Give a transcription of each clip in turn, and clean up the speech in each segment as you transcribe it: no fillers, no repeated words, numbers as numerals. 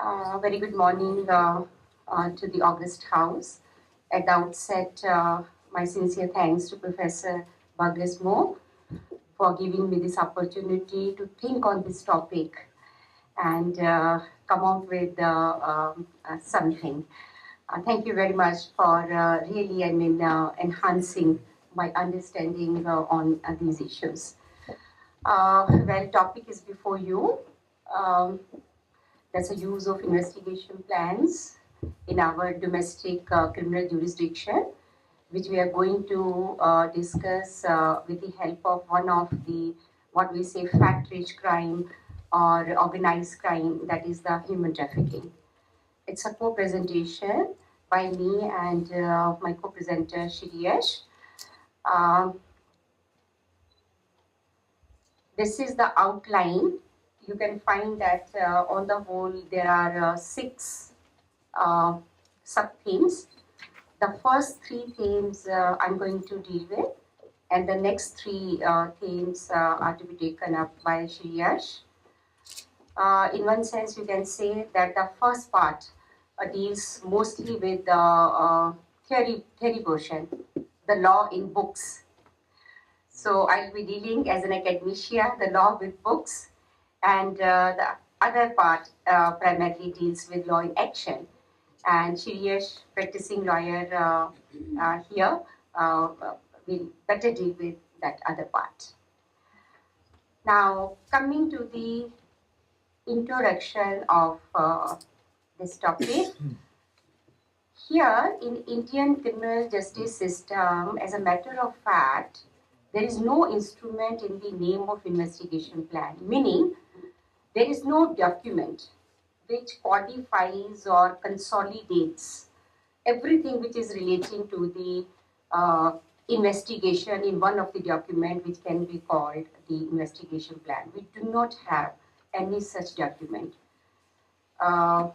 Very good morning to the August House. At the outset, my sincere thanks to Professor Bagres Mo for giving me this opportunity to think on this topic and come out with something. Thank you very much for really, enhancing my understanding on these issues. Topic is before you. Um, That's a use of investigation plans in our domestic criminal jurisdiction, which we are going to discuss with the help of one of the, what we say, fact-rich crime or organized crime, that is the human trafficking. It's a co-presentation by me and my co-presenter, Shiriyesh. This is the outline. You can find that on the whole there are six sub-themes. The first three themes I'm going to deal with, and the next three themes are to be taken up by Shiriyesh. In one sense, you can say that the first part deals mostly with the theory portion, the law in books. So I'll be dealing as an academician, the law with books, and the other part primarily deals with law in action. And Shiriyesh, practicing lawyer here, will better deal with that other part. Now, coming to the introduction of this topic. Here in Indian criminal justice system, as a matter of fact, there is no instrument in the name of investigation plan, meaning there is no document which codifies or consolidates everything which is relating to the investigation in one of the document which can be called the investigation plan. We do not have any such document.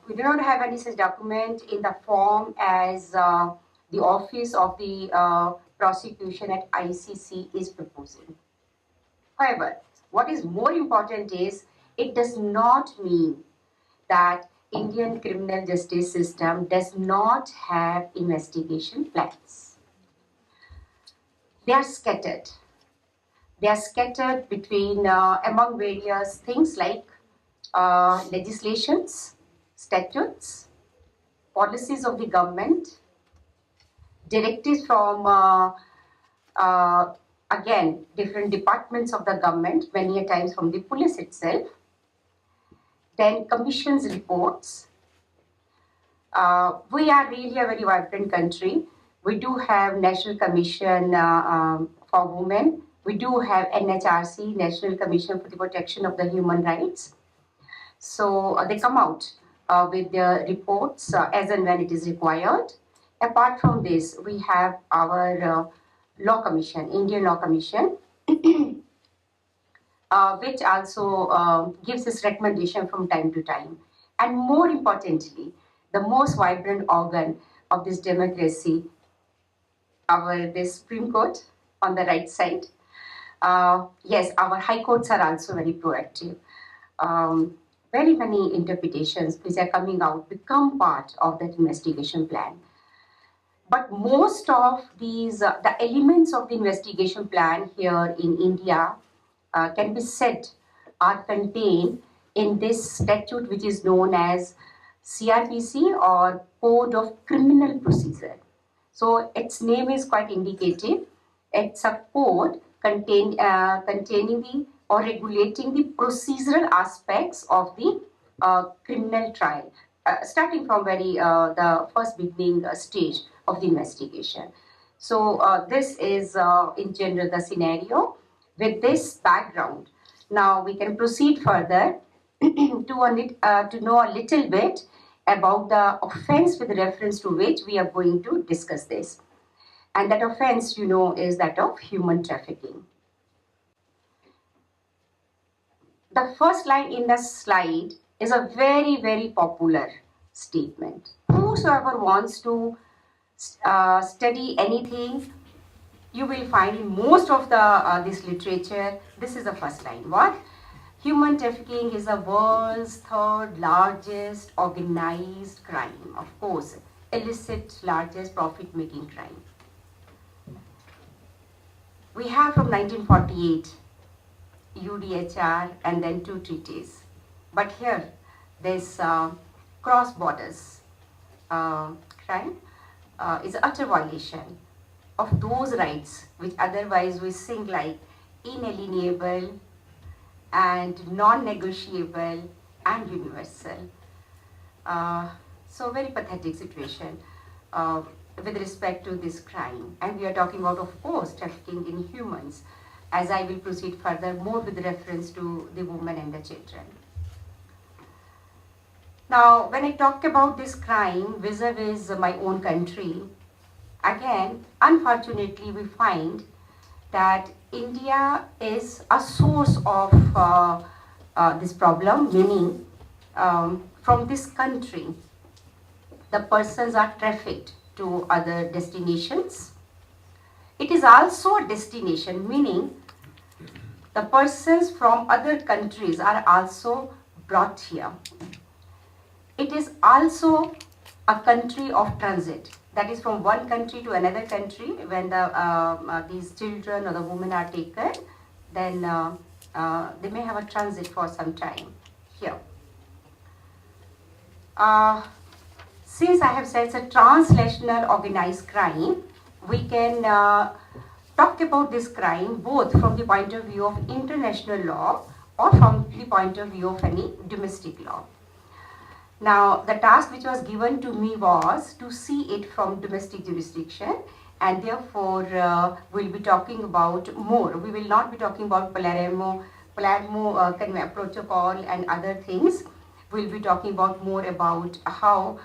We do not have any such document in the form as the Office of the Prosecution at ICC is proposing. However, what is more important is it does not mean that Indian criminal justice system does not have investigation plans. They are scattered. They are scattered between among various things like legislations, statutes, policies of the government, directives from again different departments of the government, many a times from the police itself. Then commissions reports. We are really a very vibrant country. We do have National Commission for Women. We do have NHRC, National Commission for the Protection of the Human Rights. So they come out with their reports as and when it is required. Apart from this, we have our Law Commission, Indian Law Commission, which also gives us recommendation from time to time. And more importantly, the most vibrant organ of this democracy, this Supreme Court on the right side. Yes, our high courts are also very proactive. Very many interpretations which are coming out become part of that investigation plan. But most of these, the elements of the investigation plan here in India can be said are contained in this statute which is known as CRPC or Code of Criminal Procedure. So its name is quite indicative. It's a code containing the or regulating the procedural aspects of the criminal trial, starting from the first beginning stage of the investigation. So this is in general the scenario. With this background, now we can proceed further to know a little bit about the offense with reference to which we are going to discuss this. And that offense, you know, is that of human trafficking. The first line in the slide is a very, very popular statement. Whosoever wants to study anything, you will find in most of the this literature, this is the first line. What? Human trafficking is the world's third largest organized crime. Of course, illicit largest profit-making crime. We have from 1948 UDHR and then two treaties. But here, this cross borders crime is an utter violation of those rights which otherwise we think like inalienable and non-negotiable and universal. So very pathetic situation with respect to this crime. And we are talking about, of course, trafficking in humans, as I will proceed further more with reference to the women and the children. Now, when I talk about this crime vis-a-vis my own country, again, unfortunately, we find that India is a source of this problem, meaning from this country, the persons are trafficked to other destinations. It is also a destination, meaning the persons from other countries are also brought here. It is also a country of transit. That is from one country to another country. When these children or the women are taken, then they may have a transit for some time here. Since I have said it's a translational organized crime, we can talk about this crime both from the point of view of international law or from the point of view of any domestic law. Now, the task which was given to me was to see it from domestic jurisdiction, and therefore we'll be talking about more. We will not be talking about Palermo Protocol and other things. We'll be talking about more about how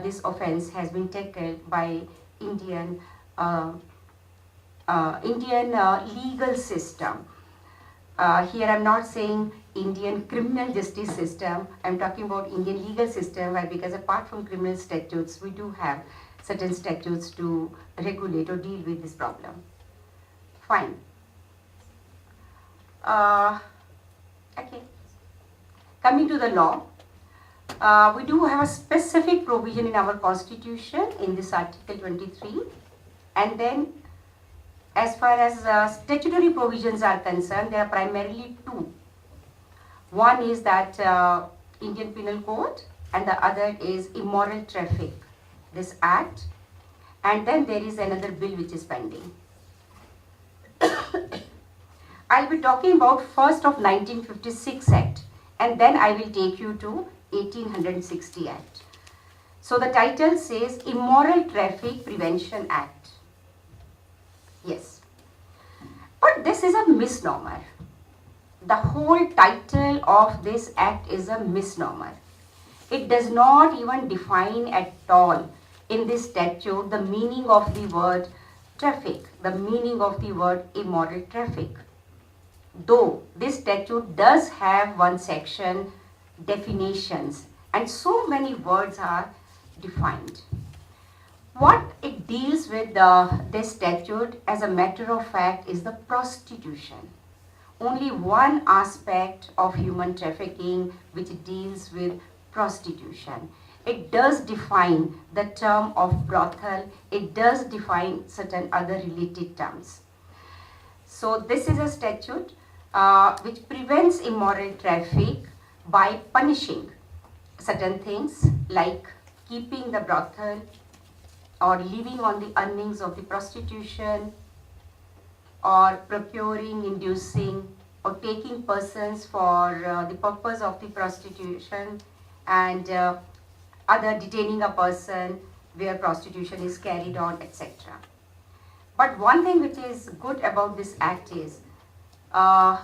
this offense has been tackled by Indian legal system. Here I'm not saying Indian criminal justice system, I'm talking about Indian legal system, where because apart from criminal statutes, we do have certain statutes to regulate or deal with this problem. Fine. Okay. Coming to the law, we do have a specific provision in our constitution in this Article 23, and then as far as statutory provisions are concerned, there are primarily two. One is that Indian Penal Code, and the other is Immoral Traffic, this act, and then there is another bill which is pending. I'll be talking about first of 1956 Act, and then I will take you to 1860 Act. So the title says Immoral Traffic Prevention Act. Yes, but this is a misnomer. The whole title of this act is a misnomer. It does not even define at all in this statute the meaning of the word traffic, the meaning of the word immoral traffic. Though this statute does have one section, definitions, and so many words are defined. What it deals with this statute, as a matter of fact, is the prostitution. Only one aspect of human trafficking which deals with prostitution. It does define the term of brothel. It does define certain other related terms. So this is a statute which prevents immoral traffic by punishing certain things like keeping the brothel or living on the earnings of the prostitution, or procuring, inducing, or taking persons for the purpose of the prostitution, and other detaining a person where prostitution is carried on, etc. But one thing which is good about this act is,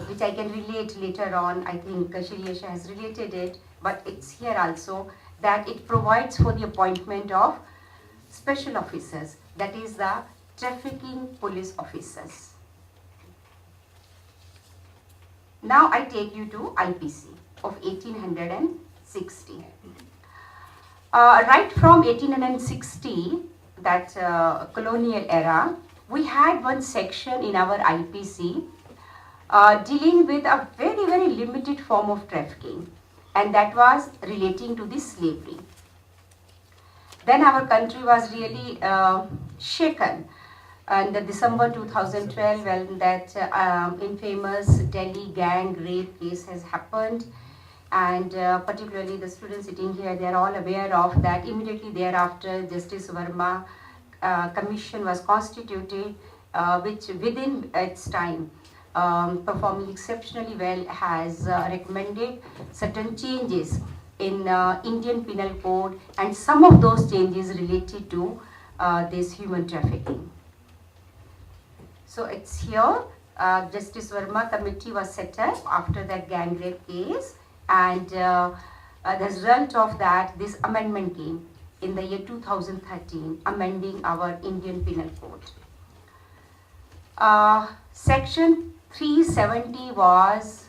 which I can relate later on, I think Shri has related it, but it's here also, that it provides for the appointment of special officers, that is the trafficking police officers. Now I take you to IPC of 1860. Right from 1860, that colonial era, we had one section in our IPC dealing with a very, very limited form of trafficking, and that was relating to the slavery. Then our country was really shaken. And December 2012, when that infamous Delhi gang rape case has happened, and particularly the students sitting here, they are all aware of that. Immediately thereafter, Justice Verma commission was constituted, which within its time, performing exceptionally well, has recommended certain changes in Indian Penal Code, and some of those changes related to this human trafficking. So it's here, Justice Verma committee was set up after that gang rape case, and the result of that, this amendment came in the year 2013, amending our Indian Penal Code. Section 370 was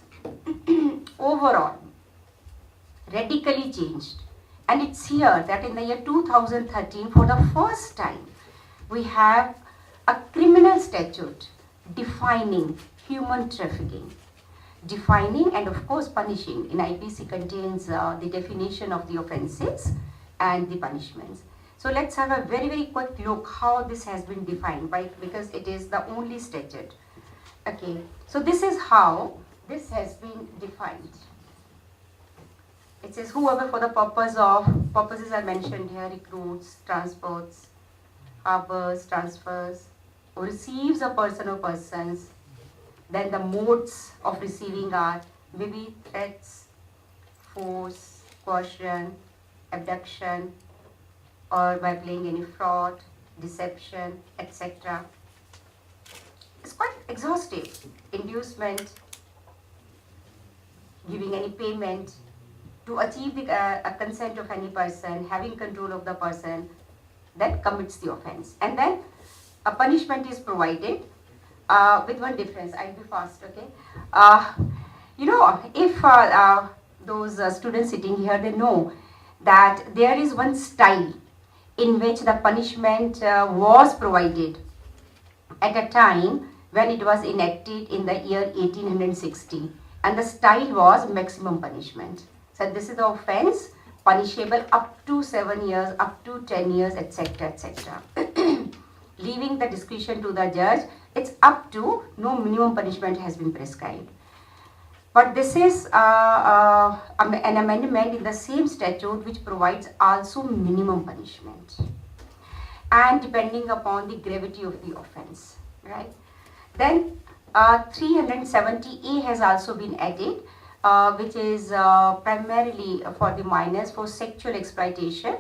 overall radically changed, and it's here that in the year 2013, for the first time, we have a criminal statute defining human trafficking. Defining and of course punishing. In IPC contains the definition of the offenses and the punishments. So let's have a very, very quick look how this has been defined, right? Because it is the only statute. Okay, so this is how this has been defined. It says whoever for the purposes are mentioned here, recruits, transports, harbors, transfers, or receives a person or persons. Then the modes of receiving are maybe threats, force, coercion, abduction, or by playing any fraud, deception, etc. It's quite exhaustive. Inducement, giving any payment to achieve the consent of any person, having control of the person that commits the offense. And then a punishment is provided with one difference. I'll be fast, okay? If those students sitting here, they know that there is one style in which the punishment was provided at a time when it was enacted in the year 1860, and the style was maximum punishment. So this is the offense punishable up to 7 years, up to 10 years, etc., etc. Leaving the discretion to the judge, it's up to, no minimum punishment has been prescribed. But this is an amendment in the same statute which provides also minimum punishment, and depending upon the gravity of the offense, right? Then 370A has also been added, which is primarily for the minors for sexual exploitation.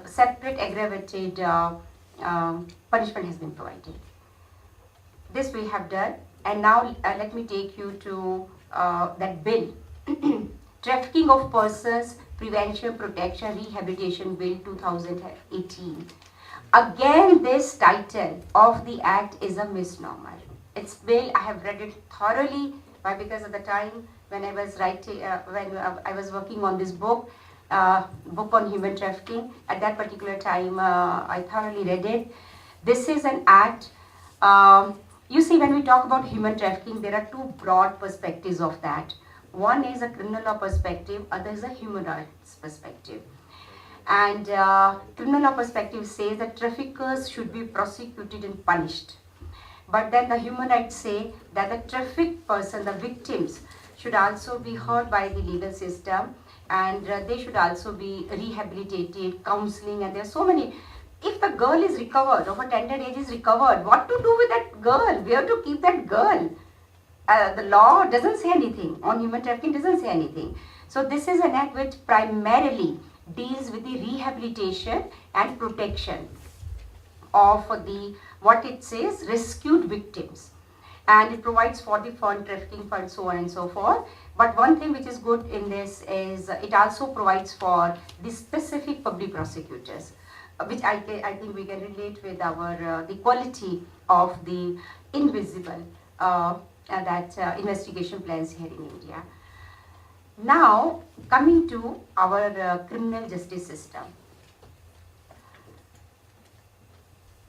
Separate aggravated punishment has been provided. This we have done, and now let me take you to that bill. Trafficking of Persons Prevention, Protection, Rehabilitation Bill 2018. Again, this title of the act is a misnomer. It's bill, I have read it thoroughly. Why? Because at the time when I was writing, when I was working on this book on human trafficking, at that particular time I thoroughly read it. This is an act. You see, when we talk about human trafficking, there are two broad perspectives of that. One is a criminal law perspective, other is a human rights perspective. And criminal law perspective says that traffickers should be prosecuted and punished. But then the human rights say that the trafficked person, the victims, should also be heard by the legal system, and they should also be rehabilitated, counseling, and there are so many. If the girl is recovered, of a tender age is recovered, what to do with that girl? Where to keep that girl? The law doesn't say anything on human trafficking, doesn't say anything. So this is an act which primarily deals with the rehabilitation and protection of the, what it says, rescued victims, and it provides for the fund, trafficking fund, so on and so forth. But one thing which is good in this is it also provides for the specific public prosecutors, which I think we can relate with our the quality of the invisible investigation plans here in India. Now coming to our criminal justice system.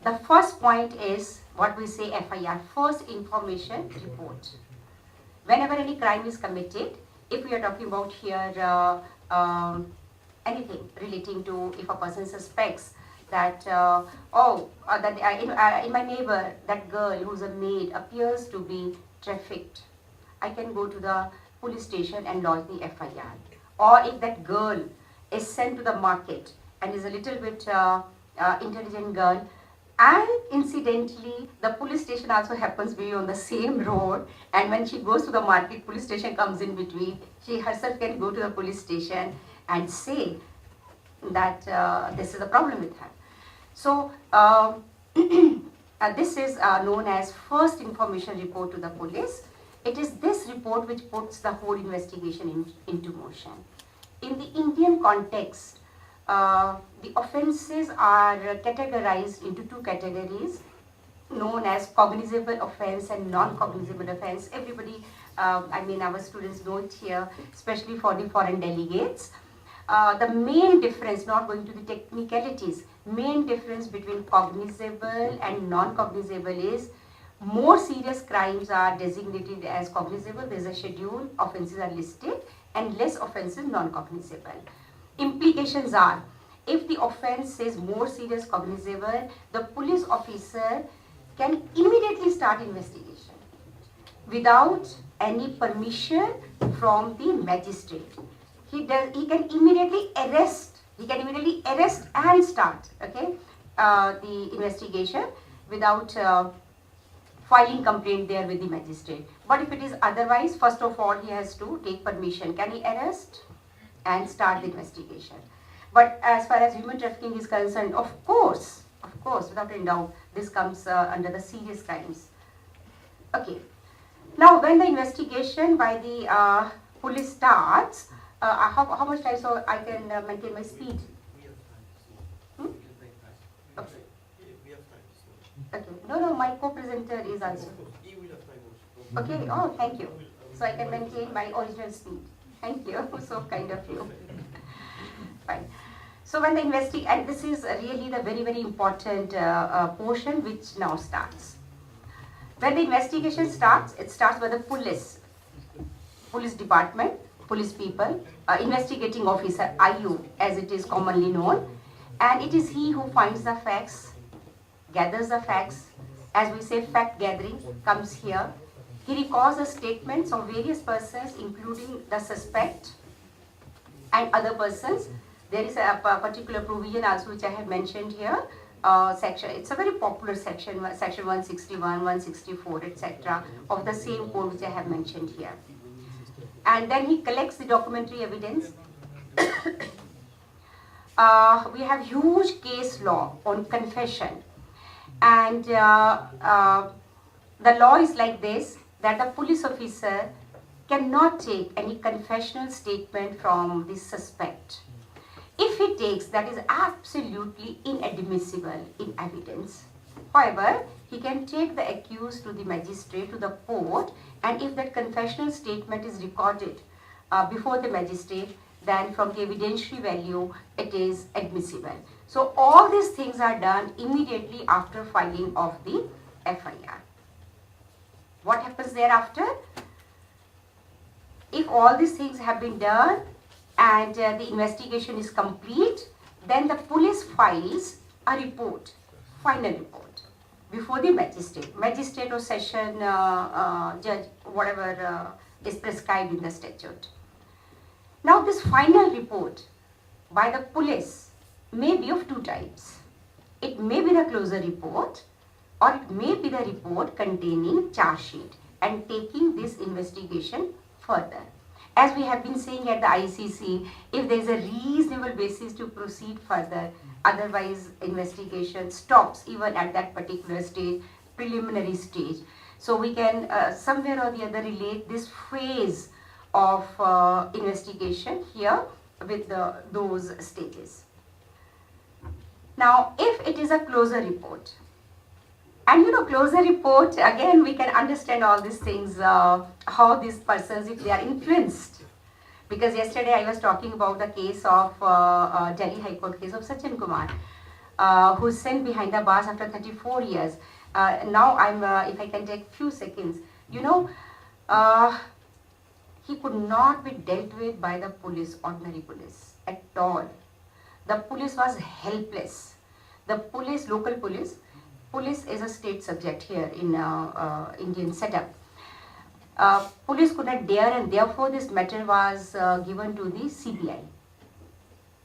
The first point is what we say FIR, first information report. Whenever any crime is committed, if we are talking about here anything relating to if a person suspects that in my neighbor that girl who's a maid appears to be trafficked, I can go to the police station and lodge the FIR. Or if that girl is sent to the market and is a little bit intelligent girl, and incidentally the police station also happens to be on the same road, and when she goes to the market, police station comes in between, she herself can go to the police station and say that this is a problem with her. So this is known as first information report to the police. It is this report which puts the whole investigation into motion. In the Indian context, the offences are categorized into two categories known as cognizable offence and non-cognizable offence. Everybody, our students know it here, especially for the foreign delegates. The main difference, not going to the technicalities, main difference between cognizable and non-cognizable is more serious crimes are designated as cognizable. There is a schedule, offences are listed, and less offences non-cognizable. Implications are, if the offence is more serious cognizable, the police officer can immediately start investigation without any permission from the magistrate. He can immediately arrest and start the investigation without filing complaint there with the magistrate. But if it is otherwise, first of all he has to take permission. Can he arrest and start the investigation? But as far as human trafficking is concerned, of course, without any doubt, this comes under the serious crimes. Okay. Now, when the investigation by the police starts, how much time so I can maintain my speed? Okay. Okay. No, my co-presenter is also. Okay. Oh, thank you. So I can maintain my original speed. Thank you. So kind of you. Fine. So when the and this is really the very, very important portion which now starts. When the investigation starts, it starts by the police department, police people, investigating officer, IU as it is commonly known, and it is he who finds the facts, gathers the facts, as we say fact gathering comes here. He records the statements of various persons including the suspect and other persons. There is a particular provision also which I have mentioned here. Section, it's a very popular section, section 161, 164, etc. of the same code which I have mentioned here. And then he collects the documentary evidence. We have huge case law on confession, and the law is like this, that the police officer cannot take any confessional statement from the suspect. If he takes, that is absolutely inadmissible in evidence. However, he can take the accused to the magistrate, to the court, and if that confessional statement is recorded before the magistrate, then from the evidentiary value, it is admissible. So all these things are done immediately after filing of the FIR. What happens thereafter? If all these things have been done and the investigation is complete, then the police files a report, final report, before the magistrate or session judge, whatever is prescribed in the statute. Now this final report by the police may be of two types. It may be the closure report, or it may be the report containing charge sheet and taking this investigation further. As we have been saying at the ICC, if there is a reasonable basis to proceed further, otherwise investigation stops even at that particular stage, preliminary stage. So we can somewhere or the other relate this phase of investigation here with those stages. Now, if it is a closure report, and closure report, again we can understand all these things, how these persons, if they are influenced. Because yesterday I was talking about the case of Delhi High Court case of Sachin Kumar. who's sent behind the bars after 34 years. Now if I can take few seconds, uh, he could not be dealt with by the police, ordinary police at all. The police was helpless. The police, local police is a state subject here in Indian setup. Police could not dare, and therefore this matter was given to the CBI,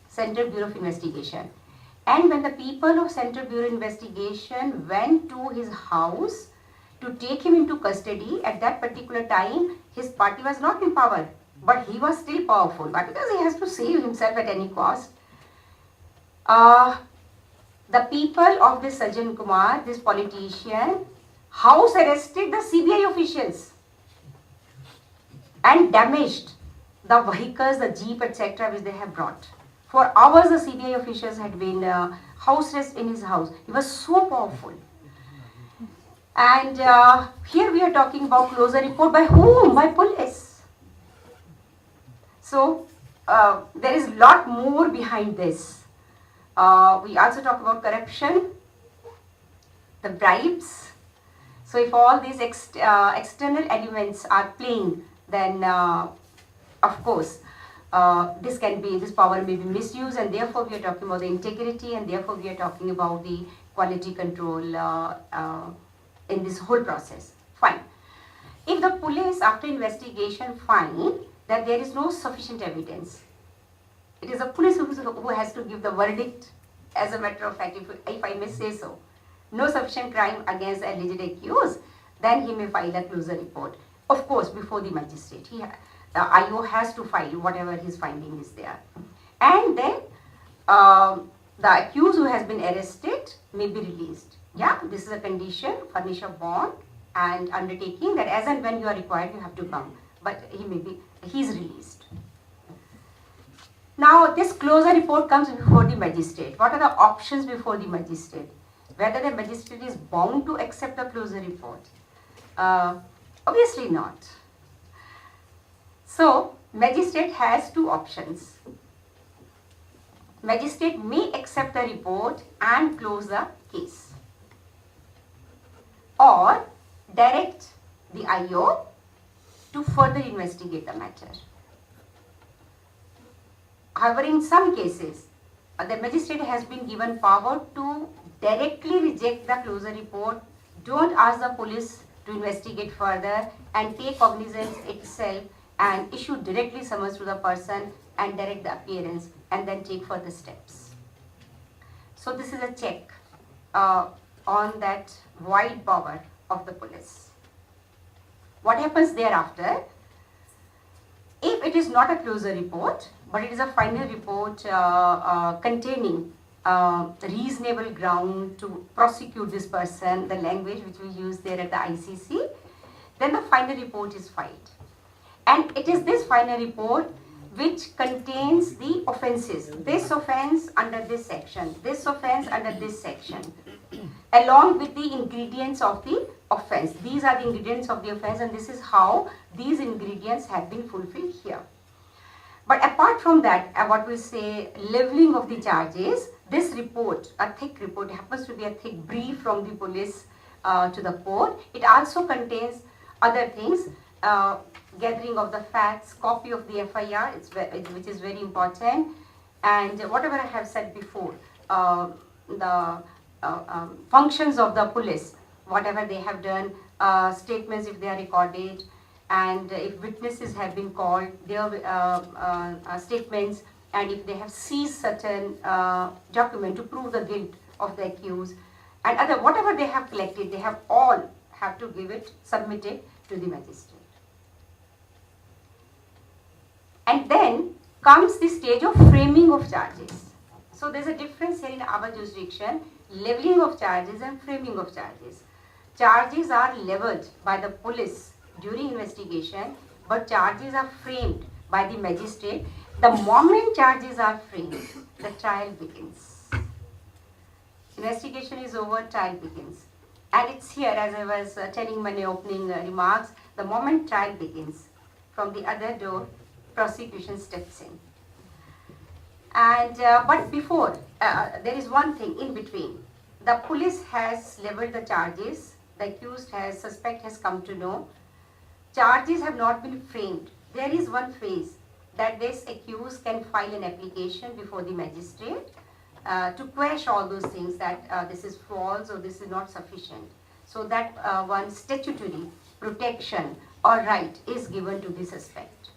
Central Bureau of Investigation. And when the people of Central Bureau of Investigation went to his house to take him into custody, at that particular time, his party was not in power, but he was still powerful, but because he has to save himself at any cost. The people of this Sajjan Kumar, this politician, house arrested the CBI officials and damaged the vehicles, the jeep, etc., which they have brought. For hours, the CBI officials had been house arrest in his house. He was so powerful. And here we are talking about closer report by whom? By police. So there is a lot more behind this. We also talk about corruption, the bribes. So if all these external elements are playing, then of course this power may be misused, and therefore we are talking about the integrity, and therefore we are talking about the quality control in this whole process. Fine. If the police after investigation find that there is no sufficient evidence, it is the police who has to give the verdict. As a matter of fact, if I may say so, no sufficient crime against the alleged accused, then he may file a closer report. Of course, before the magistrate, the IO has to file whatever his finding is there. And then the accused who has been arrested may be released. Yeah, this is a condition, furnish a bond and undertaking that as and when you are required, you have to come. But he's released. Now, this closer report comes before the magistrate. What are the options before the magistrate? Whether the magistrate is bound to accept the closer report? Obviously not. So, magistrate has two options. Magistrate may accept the report and close the case, or direct the IO to further investigate the matter. However, in some cases, the magistrate has been given power to directly reject the closer report, don't ask the police to investigate further, and take cognizance itself and issue directly summons to the person and direct the appearance, and then take further steps. So this is a check on that wide power of the police. What happens thereafter? If it is not a closer report, but it is a final report containing reasonable ground to prosecute this person, the language which we use there at the ICC, then the final report is filed. And it is this final report which contains the offences. This offence under this section, this offence under this section, along with the ingredients of the offence. These are the ingredients of the offence, and this is how these ingredients have been fulfilled here. But apart from that, what we say levelling of the charges, this report, a thick report, happens to be a thick brief from the police to the court. It also contains other things, gathering of the facts, copy of the FIR, which is very important, and whatever I have said before, the functions of the police, whatever they have done, statements if they are recorded, and if witnesses have been called, their statements, and if they have seized certain document to prove the guilt of the accused, and other whatever they have collected, they have all have to give it, submit it to the magistrate. And then comes the stage of framing of charges. So there's a difference here in our jurisdiction, leveling of charges and framing of charges. Charges are leveled by the police during investigation, but charges are framed by the magistrate. The moment charges are framed, the trial begins. Investigation is over, trial begins. And it's here, as I was telling my opening remarks, the moment trial begins, from the other door, prosecution steps in. And but before, there is one thing in between. The police has leveled the charges. The accused has, suspect has come to know. Charges have not been framed. There is one phase that this accused can file an application before the magistrate to quash all those things that this is false or this is not sufficient. So that one statutory protection or right is given to the suspect.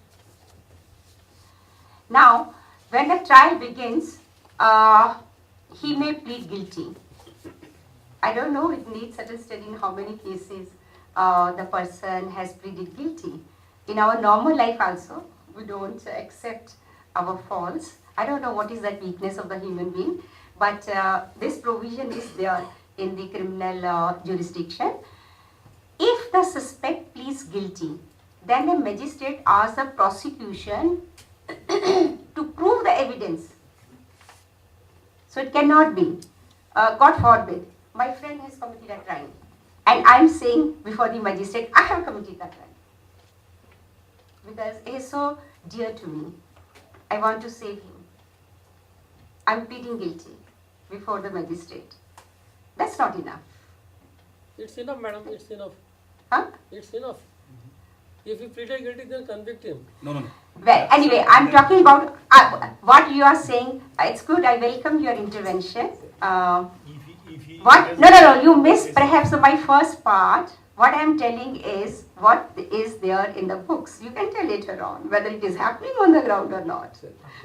Now, when the trial begins, he may plead guilty. I don't know, it needs certain study in how many cases the person has pleaded guilty. In our normal life also, we don't accept our faults. I don't know what is that weakness of the human being, but this provision is there in the criminal jurisdiction. If the suspect pleads guilty, then the magistrate asks the prosecution to prove the evidence. So it cannot be, God forbid, my friend has committed a crime and I'm saying before the magistrate, I have committed that crime. Because he is so dear to me. I want to save him. I'm pleading guilty before the magistrate. That's not enough. It's enough, madam. It's enough. Huh? It's enough. If he pleaded guilty, then convict him. No. Well, anyway, I'm talking about what you are saying. It's good. I welcome your intervention. What? No. You missed perhaps my first part. What I'm telling is what is there in the books. You can tell later on whether it is happening on the ground or not.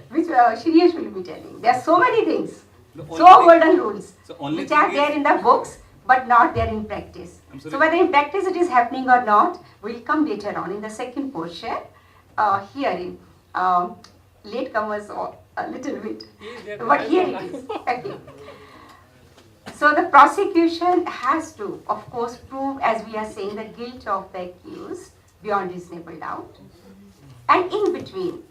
Which Shirish will be telling. There are so many things, golden rules, which are there in the books but not there in practice. So whether in practice it is happening or not will come later on in the second portion. Here in latecomers a little bit, but here it is. Okay. So the prosecution has to, of course, prove, as we are saying, the guilt of the accused beyond reasonable doubt. And in between,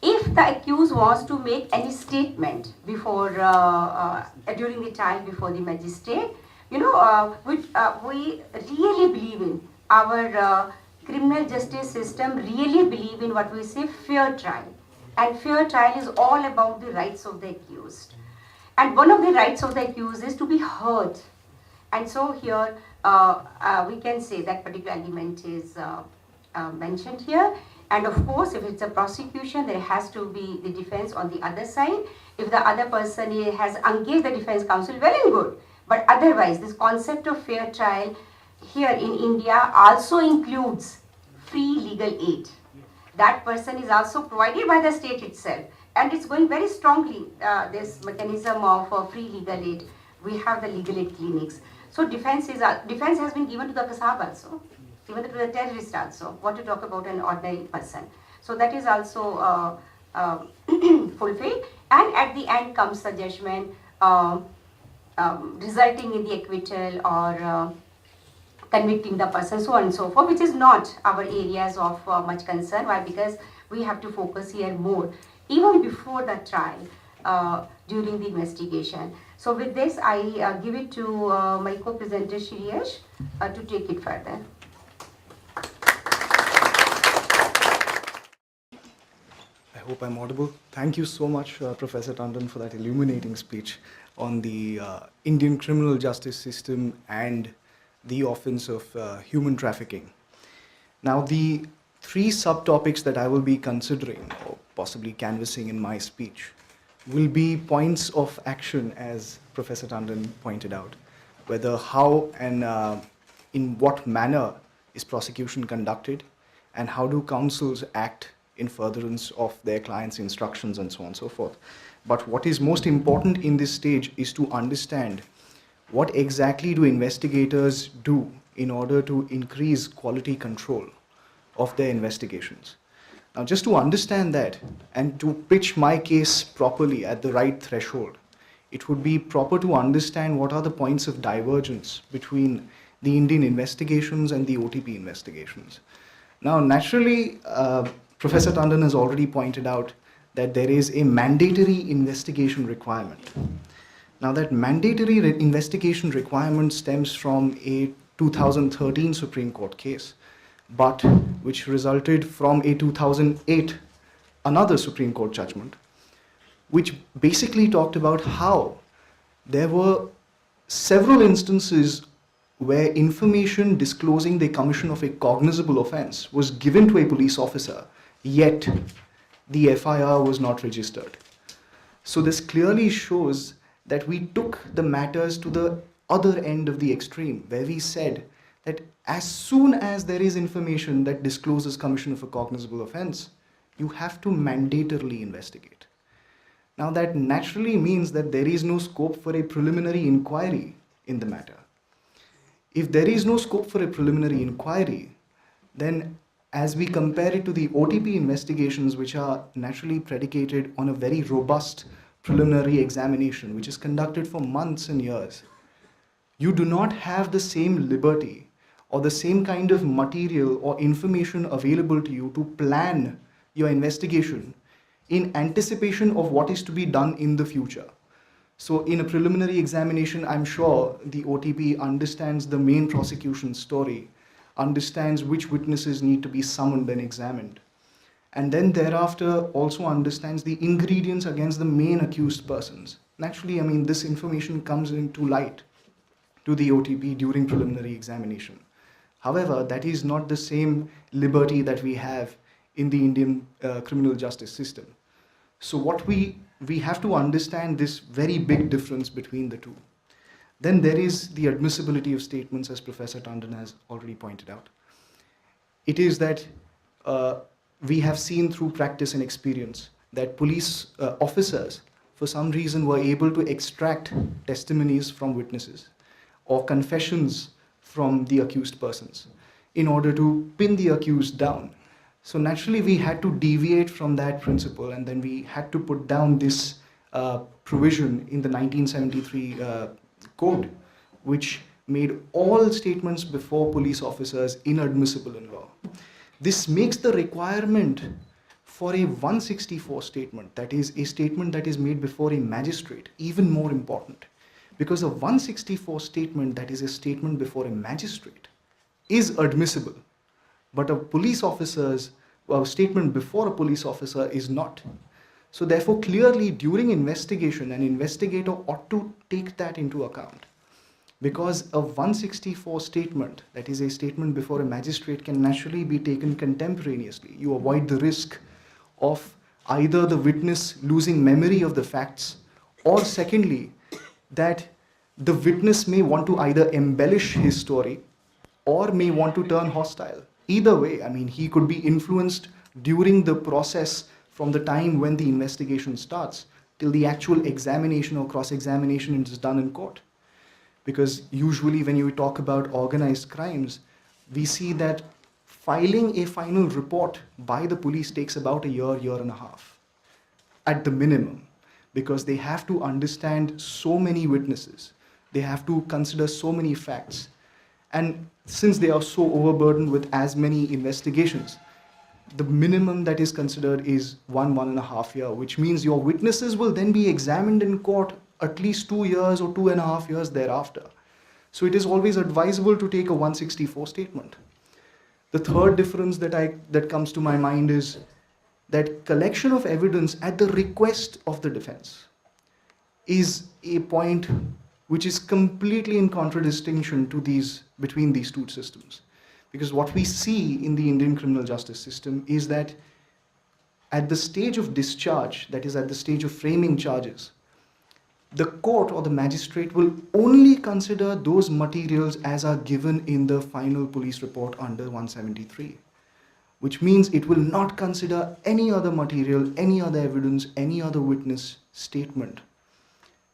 if the accused wants to make any statement before, during the trial before the magistrate, we really believe in our criminal justice system, really believe in what we say fair trial. And fair trial is all about the rights of the accused. And one of the rights of the accused is to be heard. And so here we can say that particular element is mentioned here. And of course, if it's a prosecution, there has to be the defense on the other side. If the other person has engaged the defense counsel, well and good. But otherwise, this concept of fair trial here in India also includes free legal aid. That person is also provided by the state itself. And it's going very strongly, this mechanism of free legal aid. We have the legal aid clinics. So defense has been given to the Kasab also, even to the terrorist also. What to talk about an ordinary person. So that is also fulfilled. And at the end comes the judgment resulting in the acquittal or convicting the person, so on and so forth, which is not our areas of much concern. Why? Because we have to focus here more, even before the trial, during the investigation. So with this, I give it to my co-presenter, Shirish, to take it further. I hope I'm audible. Thank you so much, Professor Tandon, for that illuminating speech on the Indian criminal justice system and the offense of human trafficking. Now, the three subtopics that I will be considering or possibly canvassing in my speech will be points of action, as Professor Tandon pointed out, whether how and in what manner is prosecution conducted, and how do counsels act in furtherance of their clients' instructions, and so on and so forth. But what is most important in this stage is to understand what exactly do investigators do in order to increase quality control of their investigations. Now, just to understand that and to pitch my case properly at the right threshold, it would be proper to understand what are the points of divergence between the Indian investigations and the OTP investigations. Now, naturally, Professor Tandon has already pointed out that there is a mandatory investigation requirement. Now, that mandatory investigation requirement stems from a 2013 Supreme Court case, but which resulted from a 2008 another Supreme Court judgment, which basically talked about how there were several instances where information disclosing the commission of a cognizable offense was given to a police officer, yet the FIR was not registered. So this clearly shows that we took the matters to the other end of the extreme, where we said that as soon as there is information that discloses commission of a cognizable offense, you have to mandatorily investigate. Now that naturally means that there is no scope for a preliminary inquiry in the matter. If there is no scope for a preliminary inquiry, then as we compare it to the OTP investigations, which are naturally predicated on a very robust preliminary examination, which is conducted for months and years, you do not have the same liberty or the same kind of material or information available to you to plan your investigation in anticipation of what is to be done in the future. So in a preliminary examination, I'm sure the OTP understands the main prosecution story, understands which witnesses need to be summoned and examined, and then thereafter also understands the ingredients against the main accused persons. Naturally, this information comes into light to the OTP during preliminary examination. However, that is not the same liberty that we have in the Indian criminal justice system. So what we have to understand this very big difference between the two. Then there is the admissibility of statements, as Professor Tandon has already pointed out. It is that we have seen through practice and experience that police officers, for some reason, were able to extract testimonies from witnesses or confessions from the accused persons in order to pin the accused down. So naturally, we had to deviate from that principle, and then we had to put down this provision in the 1973 code, which made all statements before police officers inadmissible in law. This makes the requirement for a 164 statement, that is a statement that is made before a magistrate, even more important. Because a 164 statement that is a statement before a magistrate is admissible, but a statement before a police officer is not. So therefore, clearly during investigation, an investigator ought to take that into account, because a 164 statement, that is a statement before a magistrate, can naturally be taken contemporaneously. You avoid the risk of either the witness losing memory of the facts, or secondly, that the witness may want to either embellish his story or may want to turn hostile. Either way, he could be influenced during the process from the time when the investigation starts till the actual examination or cross-examination is done in court. Because usually when you talk about organized crimes, we see that filing a final report by the police takes about a year and a half at the minimum, because they have to understand so many witnesses. They have to consider so many facts. And since they are so overburdened with as many investigations, the minimum that is considered is 1.5 years, which means your witnesses will then be examined in court at least 2 years or 2.5 years thereafter. So it is always advisable to take a 164 statement. The third difference that comes to my mind is that collection of evidence at the request of the defense is a point which is completely in contradistinction between these two systems. Because what we see in the Indian criminal justice system is that at the stage of discharge, that is at the stage of framing charges, the court or the magistrate will only consider those materials as are given in the final police report under 173, which means it will not consider any other material, any other evidence, any other witness statement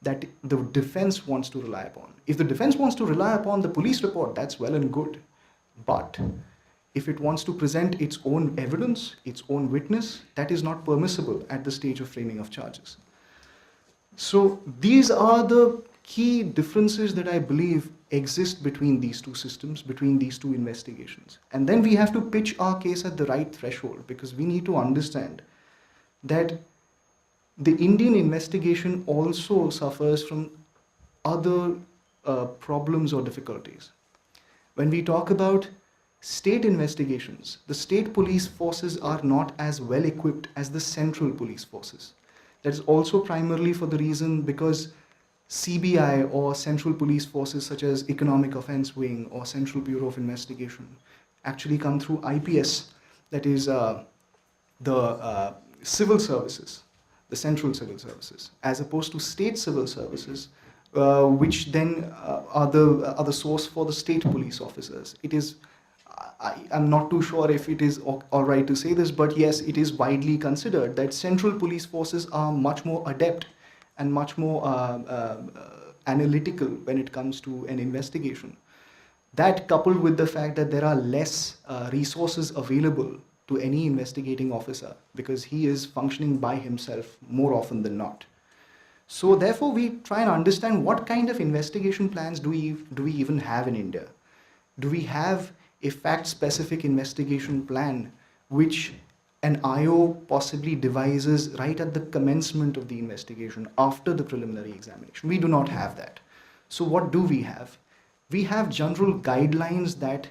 that the defense wants to rely upon. If the defense wants to rely upon the police report, that's well and good. But if it wants to present its own evidence, its own witness, that is not permissible at the stage of framing of charges. So these are the key differences that I believe exist between these two systems, between these two investigations. And then we have to pitch our case at the right threshold, because we need to understand that the Indian investigation also suffers from other problems or difficulties. When we talk about State investigations, the state police forces are not as well equipped as the central police forces. That is also primarily for the reason because CBI or central police forces such as Economic Offense Wing or Central Bureau of Investigation actually come through IPS, that is the civil services, the central civil services, as opposed to state civil services, which then are the source for the state police officers. It is, I'm not too sure if it is all right to say this, but yes, it is widely considered that central police forces are much more adept and much more analytical when it comes to an investigation. That, coupled with the fact that there are less resources available to any investigating officer because he is functioning by himself more often than not. So therefore, we try and understand what kind of investigation plans do we even have in India? Do we have a fact-specific investigation plan which an IO possibly devises right at the commencement of the investigation after the preliminary examination? We do not have that. So what do we have? We have general guidelines that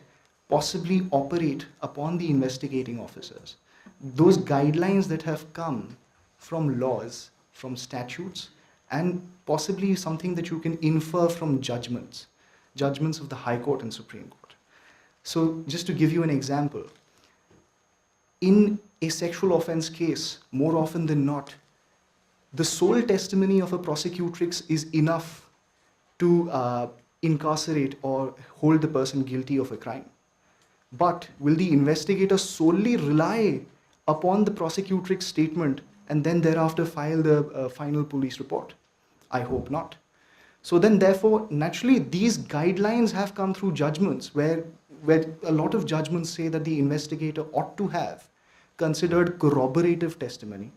possibly operate upon the investigating officers. Those guidelines that have come from laws, from statutes, and possibly something that you can infer from judgments of the High Court and Supreme Court. So just to give you an example, in a sexual offense case, more often than not, the sole testimony of a prosecutrix is enough to incarcerate or hold the person guilty of a crime. But will the investigator solely rely upon the prosecutrix statement and then thereafter file the final police report? I hope not. So then therefore, naturally, these guidelines have come through judgments where a lot of judgments say that the investigator ought to have considered corroborative testimony,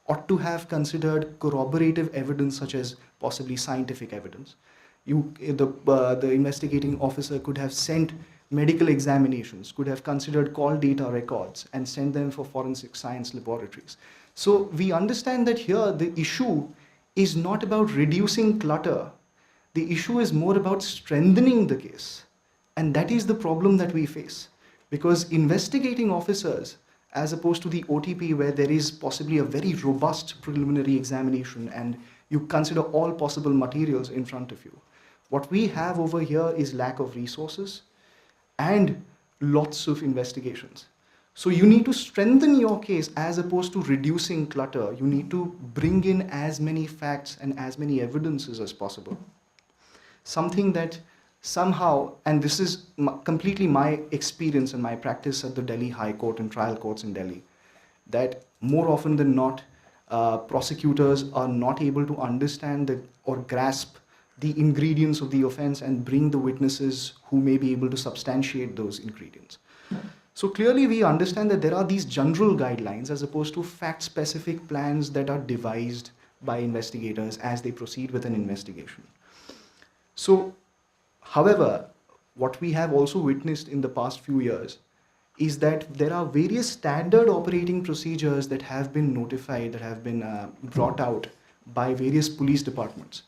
ought to have considered corroborative evidence such as possibly scientific evidence. The investigating officer could have sent medical examinations, could have considered call data records and sent them for forensic science laboratories. So we understand that here the issue is not about reducing clutter. The issue is more about strengthening the case. And that is the problem that we face. Because investigating officers, as opposed to the OTP where there is possibly a very robust preliminary examination and you consider all possible materials in front of you, what we have over here is lack of resources and lots of investigations. So you need to strengthen your case as opposed to reducing clutter. You need to bring in as many facts and as many evidences as possible. Something that somehow, and this is completely my experience and my practice at the Delhi High Court and trial courts in Delhi, that more often than not, prosecutors are not able to understand or grasp the ingredients of the offense and bring the witnesses who may be able to substantiate those ingredients. So clearly we understand that there are these general guidelines as opposed to fact-specific plans that are devised by investigators as they proceed with an investigation. So, however, what we have also witnessed in the past few years is that there are various standard operating procedures that have been notified, that have been brought out by various police departments.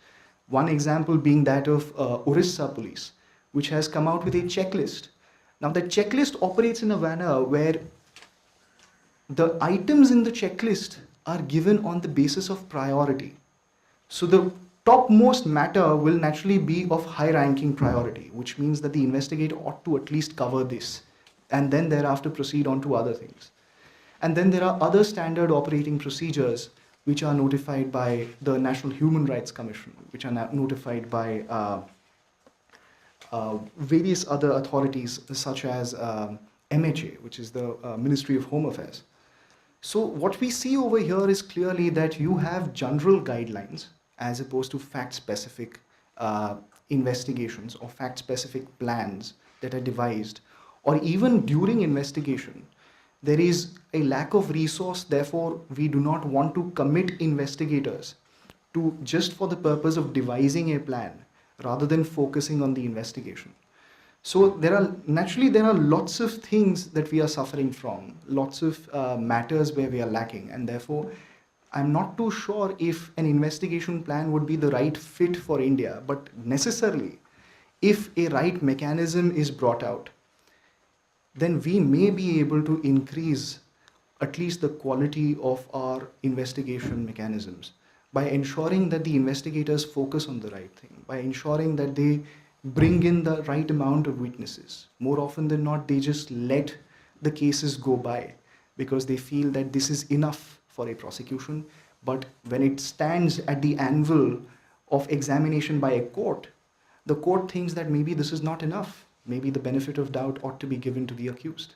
One example being that of Orissa Police, which has come out with a checklist. Now, that checklist operates in a manner where the items in the checklist are given on the basis of priority. So the topmost matter will naturally be of high-ranking priority, which means that the investigator ought to at least cover this and then thereafter proceed on to other things. And then there are other standard operating procedures which are notified by the National Human Rights Commission, which are notified by various other authorities such as MHA, which is the Ministry of Home Affairs. So what we see over here is clearly that you have general guidelines as opposed to fact-specific investigations or fact-specific plans that are devised, or even during investigation, there is a lack of resource. Therefore, we do not want to commit investigators to just for the purpose of devising a plan rather than focusing on the investigation. So there are lots of things that we are suffering from, lots of matters where we are lacking, and therefore I'm not too sure if an investigation plan would be the right fit for India, but necessarily if a right mechanism is brought out, then we may be able to increase at least the quality of our investigation mechanisms by ensuring that the investigators focus on the right thing, by ensuring that they bring in the right amount of witnesses. More often than not, they just let the cases go by because they feel that this is enough for a prosecution. But when it stands at the anvil of examination by a court, the court thinks that maybe this is not enough. Maybe the benefit of doubt ought to be given to the accused.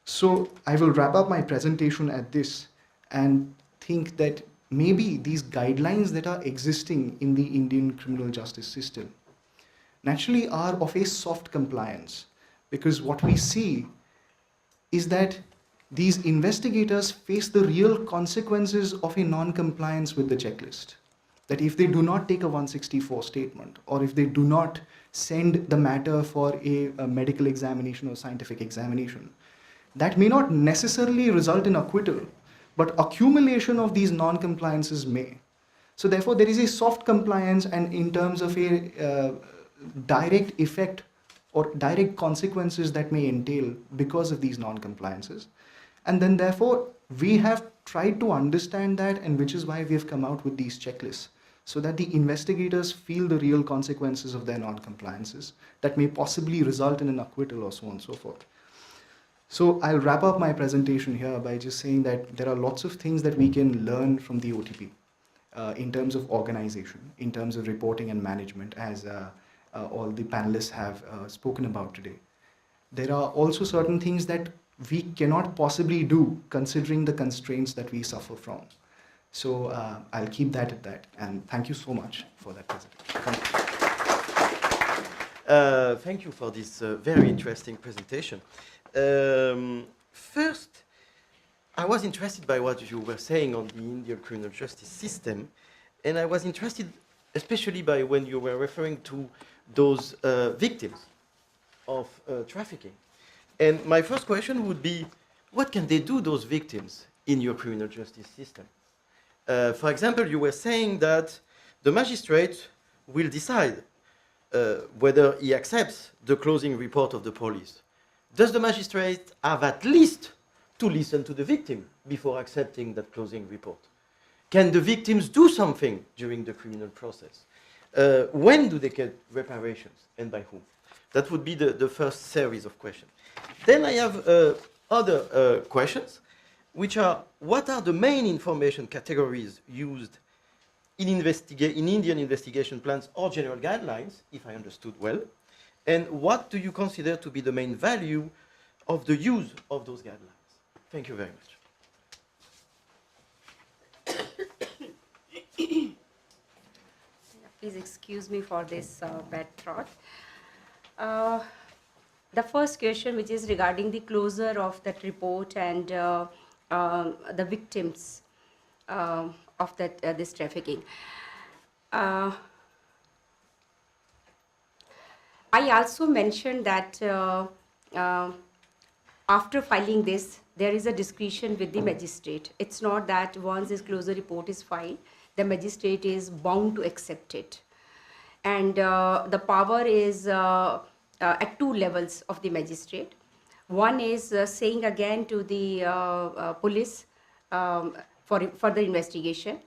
So I will wrap up my presentation at this and think that maybe these guidelines that are existing in the Indian criminal justice system naturally are of a soft compliance, because what we see is that these investigators face the real consequences of a non-compliance with the checklist. That if they do not take a 164 statement, or if they do not send the matter for a medical examination or scientific examination, that may not necessarily result in acquittal, but accumulation of these non-compliances may. So therefore, there is a soft compliance, and in terms of a direct effect or direct consequences that may entail because of these non-compliances. And then therefore, we have tried to understand that, and which is why we have come out with these checklists, so that the investigators feel the real consequences of their non-compliances that may possibly result in an acquittal or so on and so forth. So I'll wrap up my presentation here by just saying that there are lots of things that we can learn from the OTP in terms of organization, in terms of reporting and management, as all the panelists have spoken about today. There are also certain things that we cannot possibly do considering the constraints that we suffer from. So I'll keep that at that. And thank you so much for that presentation. Thank you for this very interesting presentation. First, I was interested by what you were saying on the Indian criminal justice system, and I was interested especially by when you were referring to those victims of trafficking. And my first question would be, what can they do, those victims, in your criminal justice system? For example, you were saying that the magistrate will decide whether he accepts the closing report of the police. Does the magistrate have at least to listen to the victim before accepting that closing report? Can the victims do something during the criminal process? When do they get reparations, and by whom? That would be the first series of questions. Then I have other questions, which are, what are the main information categories used in Indian investigation plans or general guidelines, if I understood well? And what do you consider to be the main value of the use of those guidelines? Thank you very much. Please excuse me for this bad throat. The first question, which is regarding the closure of that report and the victims of that this trafficking. I also mentioned that after filing this, there is a discretion with the magistrate. It's not that once this closure report is filed, the magistrate is bound to accept it. And the power is at two levels of the magistrate. One is saying again to the police for further investigation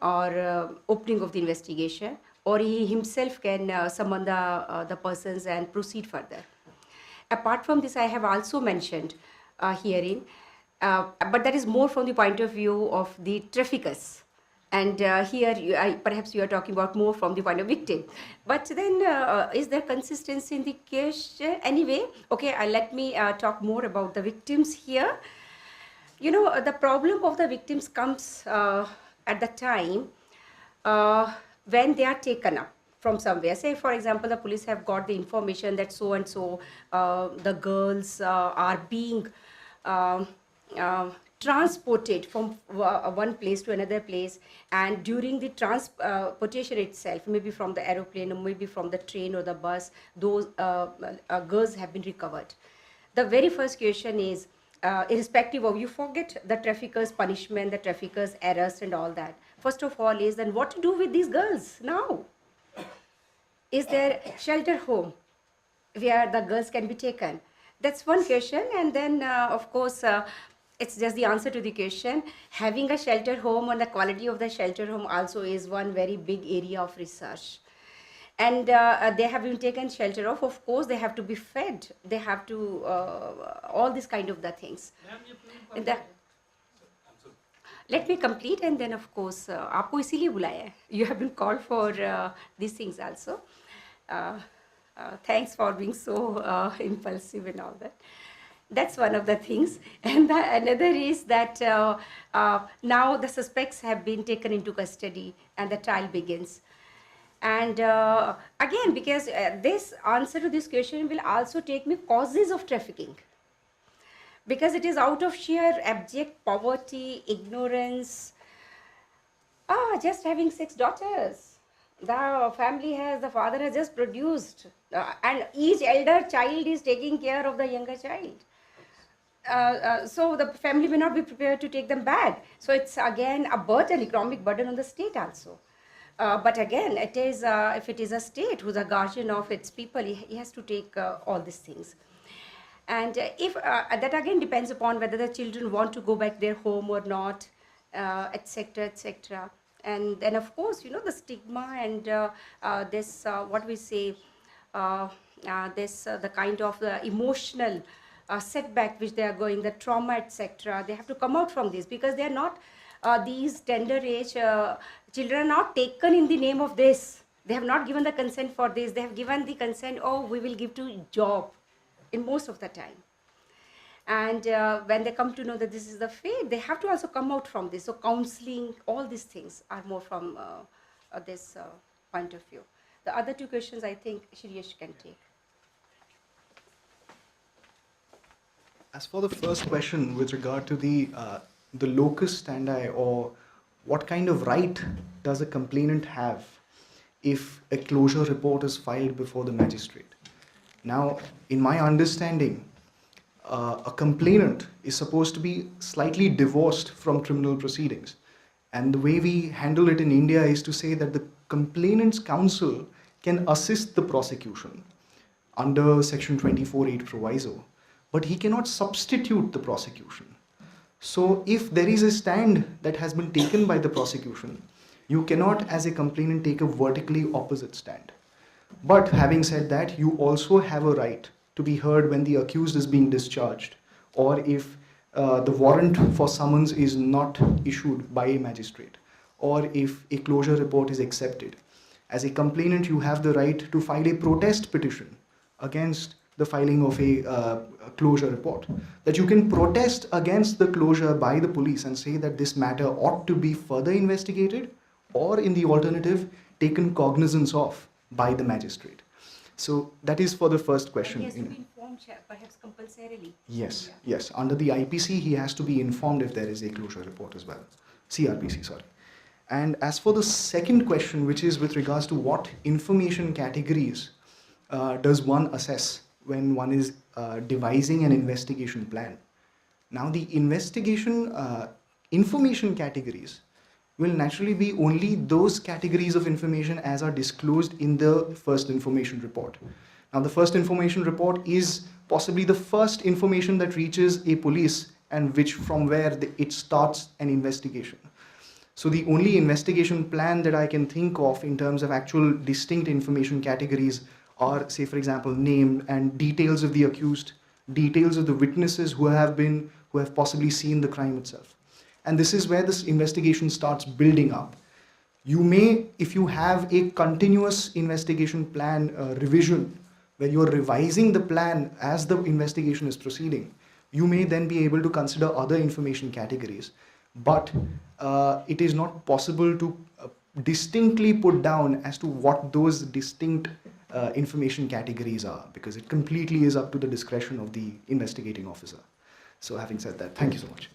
or opening of the investigation, or he himself can summon the persons and proceed further. Apart from this, I have also mentioned herein, but that is more from the point of view of the traffickers. And here, perhaps you are talking about more from the point of victim. But then, is there consistency in the case? Anyway, okay, let me talk more about the victims here. You know, the problem of the victims comes at the time when they are taken up from somewhere. Say, for example, the police have got the information that so-and-so, the girls are being transported from one place to another place, and during the transportation itself, maybe from the aeroplane or maybe from the train or the bus, those girls have been recovered. The very first question is, irrespective of, you forget the traffickers' punishment, the traffickers' arrest and all that. First of all is, then what to do with these girls now? Is there shelter home where the girls can be taken? That's one question, and then of course it's just the answer to the question. Having a shelter home and the quality of the shelter home also is one very big area of research. And they have been taken shelter of course they have to be fed, they have to all these kind of the things. And the, let me complete and then of course आपको इसीलिए बुलाया है. You have been called for these things also. Thanks for being so impulsive and all that. That's one of the things. And another is that now the suspects have been taken into custody and the trial begins. And again, because this answer to this question will also take me causes of trafficking. Because it is out of sheer abject poverty, ignorance, just having 6 daughters. The family has, the father has just produced, and each elder child is taking care of the younger child. So the family may not be prepared to take them back. So it's again a burden, economic burden on the state also. But again, it is if it is a state who's a guardian of its people, he has to take all these things. And if that again depends upon whether the children want to go back their home or not, etc., etc. And then of course, you know, the stigma and this what we say, the kind of emotional setback which they are going, the trauma, etc. They have to come out from this because they are not these tender age children are not taken in the name of this. They have not given the consent for this. They have given the consent, oh, we will give to job in most of the time. And when they come to know that this is the fate, they have to also come out from this. So counseling, all these things are more from this point of view. The other 2 questions I think Shirish can take. As for the first question with regard to the locus standi, or what kind of right does a complainant have if a closure report is filed before the magistrate? Now, in my understanding, a complainant is supposed to be slightly divorced from criminal proceedings. And the way we handle it in India is to say that the complainant's counsel can assist the prosecution under Section 24(8) proviso, but he cannot substitute the prosecution. So if there is a stand that has been taken by the prosecution, you cannot as a complainant take a vertically opposite stand. But having said that, you also have a right to be heard when the accused is being discharged, or if the warrant for summons is not issued by a magistrate, or if a closure report is accepted. As a complainant, you have the right to file a protest petition against the filing of a closure report. That you can protest against the closure by the police and say that this matter ought to be further investigated, or in the alternative, taken cognizance of by the magistrate. So that is for the first question. He has to be informed, perhaps compulsorily. Yes, yes. Under the IPC, he has to be informed if there is a closure report as well. CRPC, sorry. And as for the second question, which is with regards to what information categories does one assess when one is devising an investigation plan. Now, the investigation information categories will naturally be only those categories of information as are disclosed in the first information report. Now, the first information report is possibly the first information that reaches a police and which from where it starts an investigation. So the only investigation plan that I can think of in terms of actual distinct information categories are, say, for example, name and details of the accused, details of the witnesses who have possibly seen the crime itself. And this is where this investigation starts building up. You may, if you have a continuous investigation plan revision, where you're revising the plan as the investigation is proceeding, you may then be able to consider other information categories. But it is not possible to distinctly put down as to what those distinct information categories are, because it completely is up to the discretion of the investigating officer. So having said that, thank you so much.